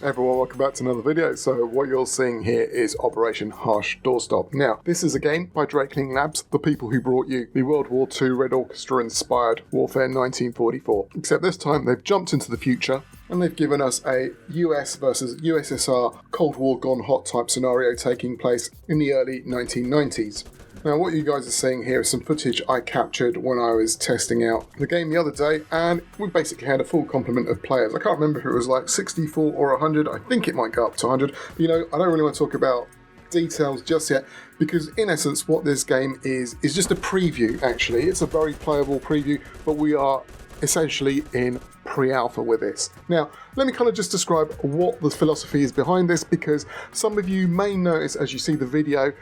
Everyone, welcome back to another video. So what you're seeing here is Operation Harsh Doorstop. Now, this is a game by Drakeling Labs, the people who brought you the World War II Red Orchestra inspired Warfare 1944. Except this time they've jumped into the future and they've given us a US versus USSR Cold War gone hot type scenario taking place in the early 1990s. Now what you guys are seeing here is some footage I captured when I was testing out the game the other day, and we basically had a full complement of players. I can't remember if it was like 64 or 100, I think it might go up to 100. But, you know, I don't really want to talk about details just yet, because in essence what this game is just a preview actually. It's a very playable preview, but we are essentially in pre-alpha with this. Now, let me kind of just describe what the philosophy is behind this, because some of you may notice as you see the video,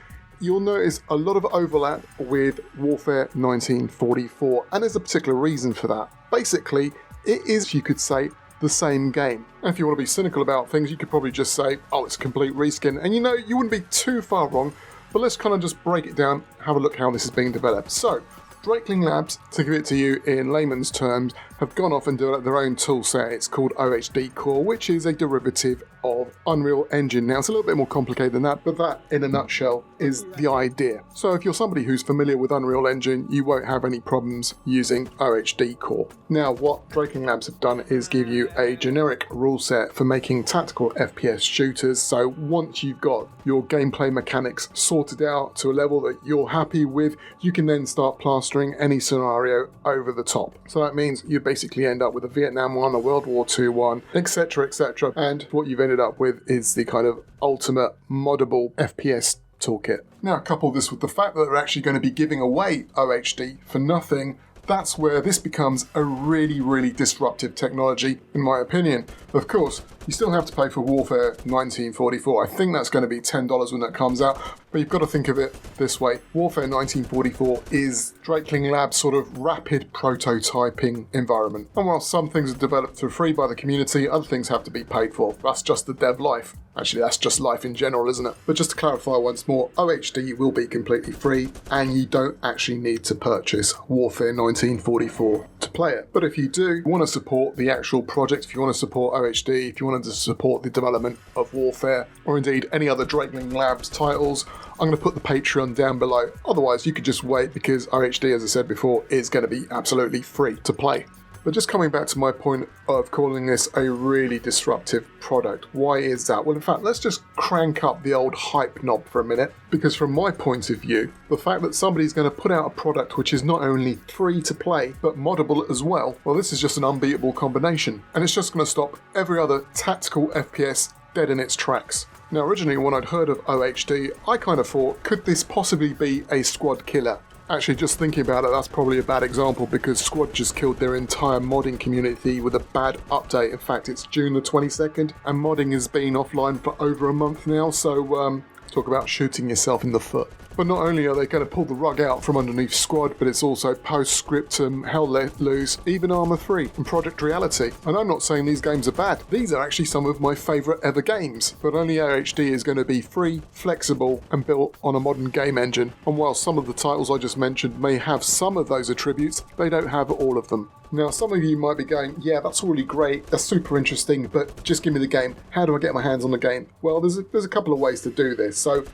you'll notice a lot of overlap with Warfare 1944, and there's a particular reason for that. Basically, it is, you could say, the same game. And if you want to be cynical about things, you could probably just say, oh, it's a complete reskin. And you know, you wouldn't be too far wrong, but let's kind of just break it down, have a look how this is being developed. So, Drakeling Labs, to give it to you in layman's terms, have gone off and developed their own tool set. It's called OHD Core, which is a derivative of Unreal Engine. Now, it's a little bit more complicated than that, but that, in a nutshell, is the idea. So if you're somebody who's familiar with Unreal Engine, you won't have any problems using OHD Core. Now, what Drakeling Labs have done is give you a generic rule set for making tactical FPS shooters. So once you've got your gameplay mechanics sorted out to a level that you're happy with, you can then start plastering any scenario over the top. So that means you basically end up with a Vietnam one, a World War II one, etc, etc. And what you've ended up with is the kind of ultimate moddable FPS toolkit. Now, couple this with the fact that they're actually going to be giving away OHD for nothing, that's where this becomes a really, really disruptive technology, in my opinion. Of course, you still have to pay for Warfare 1944. I think that's going to be $10 when that comes out, but you've got to think of it this way. Warfare 1944 is Drakeling Labs' sort of rapid prototyping environment. And while some things are developed for free by the community, other things have to be paid for. That's just the dev life. Actually, that's just life in general, isn't it? But just to clarify once more, OHD will be completely free, and you don't actually need to purchase Warfare 1944 to play it. But if you do want to support the actual project, if you want to support OHD, if you wanted to support the development of Warfare, or indeed any other Drakeling Labs titles, I'm going to put the Patreon down below. Otherwise, you could just wait, because OHD, as I said before, is going to be absolutely free to play. But just coming back to my point of calling this a really disruptive product, why is that? Well, in fact, let's just crank up the old hype knob for a minute, because from my point of view, the fact that somebody's going to put out a product which is not only free to play, but moddable as well, this is just an unbeatable combination. And it's just going to stop every other tactical FPS dead in its tracks. Now, originally when I'd heard of OHD, I kind of thought, could this possibly be a squad killer? Actually, just thinking about it, that's probably a bad example, because Squad just killed their entire modding community with a bad update. In fact, it's June the 22nd, and modding has been offline for over a month now, so talk about shooting yourself in the foot. But not only are they going to pull the rug out from underneath Squad, but it's also Postscriptum, Hell Let Loose, even Arma 3, and Project Reality. And I'm not saying these games are bad. These are actually some of my favourite ever games. But only OHD is going to be free, flexible, and built on a modern game engine. And while some of the titles I just mentioned may have some of those attributes, they don't have all of them. Now, some of you might be going, yeah, that's all really great, that's super interesting, but just give me the game. How do I get my hands on the game? Well, there's a couple of ways to do this, so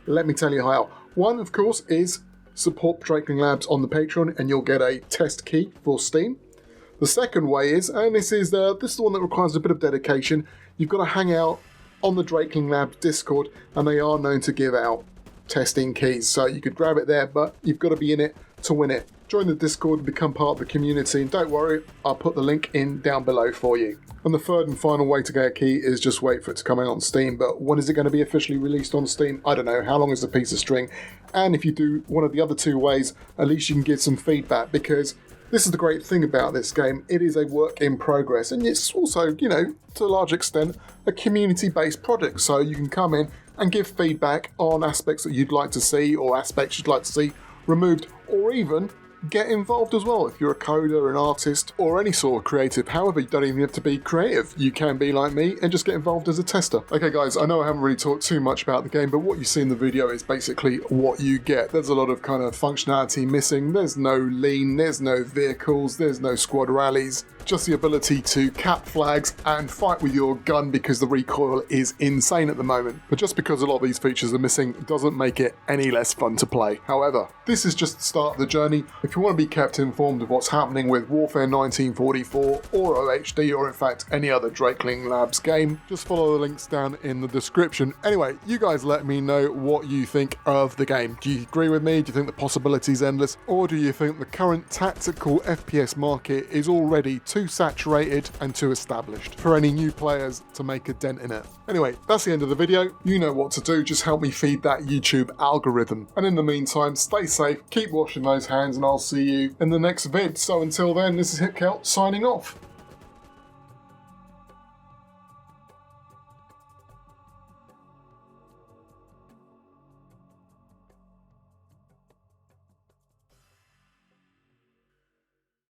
let me tell you how. One, of course, is support Drakeling Labs on the Patreon, and you'll get a test key for Steam. The second way is, and this is the one that requires a bit of dedication, you've got to hang out on the Drakeling Labs Discord, and they are known to give out testing keys, so you could grab it there, but you've got to be in it to win it. Join the Discord and become part of the community, and don't worry, I'll put the link in down below for you. And the third and final way to get a key is just wait for it to come out on Steam, but when is it going to be officially released on Steam? I don't know. How long is a piece of string? And if you do one of the other two ways, at least you can give some feedback, because this is the great thing about this game. It is a work in progress, and it's also, you know, to a large extent, a community-based project, so you can come in and give feedback on aspects that you'd like to see, or aspects you'd like to see removed, or even get involved as well. If you're a coder, an artist, or any sort of creative, however, you don't even have to be creative. You can be like me and just get involved as a tester. Okay guys, I know I haven't really talked too much about the game, but what you see in the video is basically what you get. There's a lot of kind of functionality missing. There's no lean, there's no vehicles, there's no squad rallies. just the ability to cap flags and fight with your gun because the recoil is insane at the moment. But just because a lot of these features are missing doesn't make it any less fun to play. However, this is just the start of the journey. If you want to be kept informed of what's happening with Warfare 1944 or OHD, or in fact any other Drakeling Labs game, just follow the links down in the description. Anyway, you guys let me know what you think of the game. Do you agree with me? Do you think the possibility's endless? Or do you think the current tactical FPS market is already too saturated and too established for any new players to make a dent in it? Anyway, that's the end of the video. You know what to do, just help me feed that YouTube algorithm. And in the meantime, stay safe, keep washing those hands, and I'll see you in the next vid. So until then, this is HipKelt signing off.